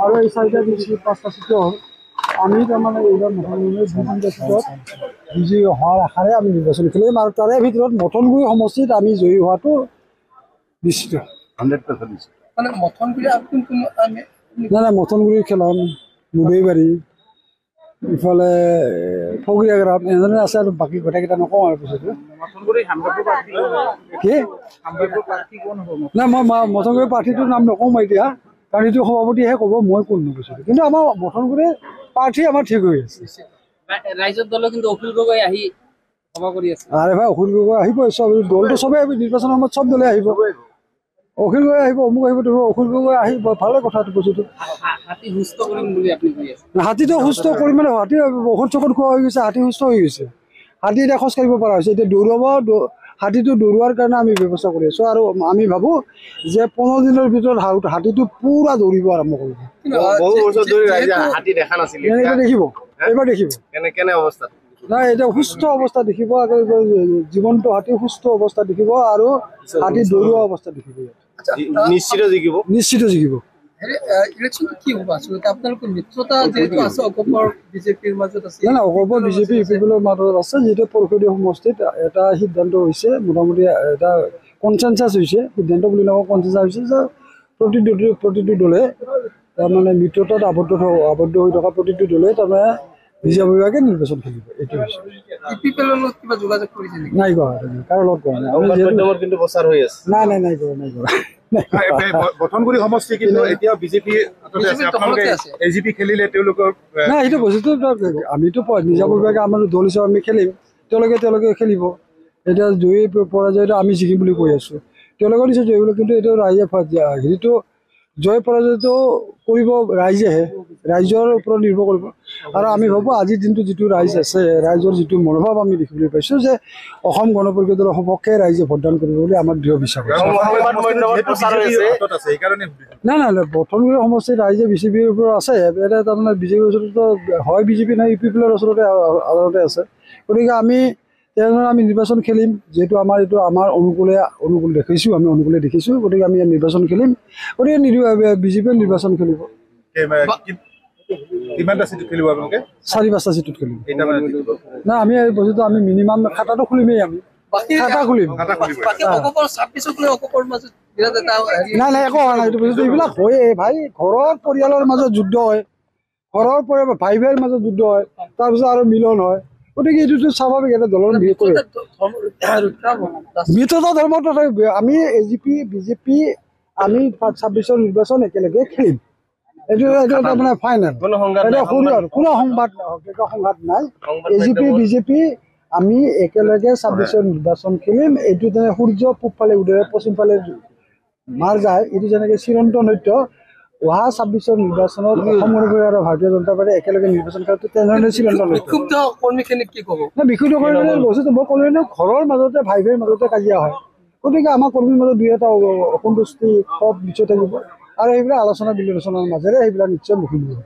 আৰু এই চাৰিটা পাঁচটা চিট হ'ল আমি তাৰমানে এইবাৰ মথনগুৰিৰ দুটা চিটত বিজয়ী হোৱাৰ আশাৰে আমি নিৰ্বাচন খেলিম আৰু তাৰে ভিতৰত মথনগুৰি সমষ্টিত আমি জয়ী হোৱাটো নিশ্চিত 100%। মানে মথনগুৰি নাই মথনগুৰি খেলাম মুদেইবাৰী ইফালে ফগৰীয়া গ্ৰাম এনেধৰণে আছে আৰু বাকী গোটেইকেইটা নকওঁ আৰু পিছতো কি নাই মই মথনগুৰি প্ৰাৰ্থীটোৰ নাম নকওঁ মই এতিয়া কাৰণ এইটো সভাপতিয়েহে ক'ব মই কোন কৈছিলোঁ কিন্তু আমাৰ মথনগুৰিৰ প্ৰাৰ্থী আমাৰ ঠিক হৈ আছে ৰাইজৰ দলে কিন্তু অখিল গগৈ আহি সভা কৰি আছে আৰে ভাই অখিল গগৈ আহিব চব দলটো চবেই নিৰ্বাচনৰ সময়ত চব দলে আহিব অখিল গগৈ আহিব অমুক আহিব অখিল গগৈ আহিব ভালে কথাটো কৈছোতো হাতী সুস্থ কৰিম বুলি আপুনি কৈ আছে হাতীটো সুস্থ কৰি মানে হাতী ঔষধ চৌষধ খোৱা হৈ গৈছে হাতী সুস্থ হৈ গৈছে হাতী এতিয়া খোজ কাঢ়িব পৰা হৈছে এতিয়া দৌৰাব হাতীটো দৌৰোৱাৰ কাৰণে আমি ব্যৱস্থা কৰি আছোঁ আৰু আমি ভাবোঁ যে 15 দিনৰ ভিতৰত হাতীটো পুৰা দৌৰিব আৰম্ভ কৰিব এইবাৰ দেখিব কেনে অৱস্থা নাই এতিয়া সুস্থ অৱস্থা দেখিব জীৱনটো হাতী সুস্থ অৱস্থা দেখিব আৰু হাতী দৌৰোৱা অৱস্থা দেখিব নিশ্চিত জিকিব ইলেকশ্যনটো কি হ'ব আচলতে আপোনালোকৰ মিত্ৰতা যিহেতু আছে অগপৰ বিজেপিৰ মাজত আছে নাই অগপৰ বিজেপি ইউপিপিএলৰ মাজত আছে যিটো পৰিষদীয় সমষ্টিত এটা সিদ্ধান্ত হৈছে মোটামুটি এটা কনচেনচাছ হৈছে সিদ্ধান্ত বুলি নকওঁ কনচেনচাছ হৈছে যে প্ৰতিটো দলে তাৰমানে মিত্ৰতাত আবদ্ধ হৈ থকা প্ৰতিটো দলে তাৰমানে নিজাববীয়াকৈ নিৰ্বাচন খেলিব এইটো হৈছে ইউপিপিএলৰ লগত কিবা যোগাযোগ কৰিছে নেকি নাই কৰা কাৰো লগত কৰা নাই কিন্তু প্ৰচাৰ হৈ আছে নাই কৰা মথনগুৰি সমষ্টি কিন্তু এতিয়া বিজেপি এজিপি খেলিলে তেওঁলোকৰ নাই সেইটো বস্তুটো আমিতো নিজাববীয়াকৈ আমাৰ দল হিচাপে আমি খেলিম তেওঁলোকে খেলিব এতিয়া জয়ী পৰাজয়টো আমি জিকিম বুলি কৈ আছোঁ তেওঁলোকৰ দিছে জয়ী বুলি কিন্তু এইটো ৰাইজে হেৰিটো জয় পৰাজয়টো কৰিব ৰাইজেহে ৰাইজৰ ওপৰত নিৰ্ভৰ কৰিব আৰু আমি ভাবোঁ আজিৰ দিনটো যিটো ৰাইজ আছে ৰাইজৰ যিটো মনোভাৱ আমি দেখিবলৈ পাইছোঁ যে অসম গণ পৰিষদৰ সপক্ষে ৰাইজে ভোটদান কৰিব বুলি আমাৰ দৃঢ় বিশ্বাস আছে নাই মথনগুৰি সমষ্টিত ৰাইজে বিজেপিৰ ওপৰত আছে এতিয়া তাৰমানে বিজেপিৰ ওচৰতো হয় বিজেপি নাই ইউপিপিএলৰ ওচৰতে আদালতে আছে গতিকে আমি তেনেধৰণে আমি নিৰ্বাচন খেলিম যিহেতু এইটো আমাৰ অনুকূলে দেখিছোঁ আমি অনুকূলে দেখিছোঁ গতিকে আমি ইয়াত নিৰ্বাচন খেলিম গতিকে বিজেপিয়ে নিৰ্বাচন খেলিব 4-5টা চিটত খেলিম নাই আমি এই বস্তুটো আমি মিনিমাম খাতাটো খুলিমেই আমি খাতা খুলিম নাই একো হোৱা নাই এইটো বস্তু এইবিলাক হয়ে ভাই ঘৰৰ পৰিয়ালৰ মাজত যুদ্ধ হয় ঘৰৰ ভাই ভাইৰ মাজত যুদ্ধ হয় তাৰপিছত আৰু মিলন হয় গতিকে এইটোতো স্বাভাৱিক এটা দলৰ মিত্ৰতা ধৰ্ম আমি এজিপি বিজেপি আমি 26ৰ নিৰ্বাচন একেলগে খেলিম এইটো এটা মানে ফাইনেল কোনো সংঘাত নাই এজিপি বিজেপি আমি একেলগে 26ৰ নিৰ্বাচন খেলিম এইটো যেনে সূৰ্য পূবফালে উদয় পশ্চিমফালে মাৰ যায় এইটো যেনেকৈ চিৰন্তন সত্য অহা 26ৰ নিৰ্বাচনত অসম গণ পৰিষদ আৰু ভাৰতীয় জনতা পাৰ্টি একেলগে নিৰ্বাচন কৰাটো তেনেধৰণে চিৰন্তন বিক্ষুব্ধ কৰ্মীখিনিক কি ক'ব বিক্ষুব্ধ কৰ্মী বস্তুটো মই ক'লোৱে নহয় ঘৰৰ মাজতে ভাই ভাইৰ মাজতে কাজিয়া হয় গতিকে আমাৰ কৰ্মীৰ মাজত দুই এটা অসন্তুষ্টি সব নিশ্চয় থাকিব আৰু সেইবিলাক আলোচনা বিলোচনাৰ মাজেৰে সেইবিলাক নিশ্চয় মুখী হ'ব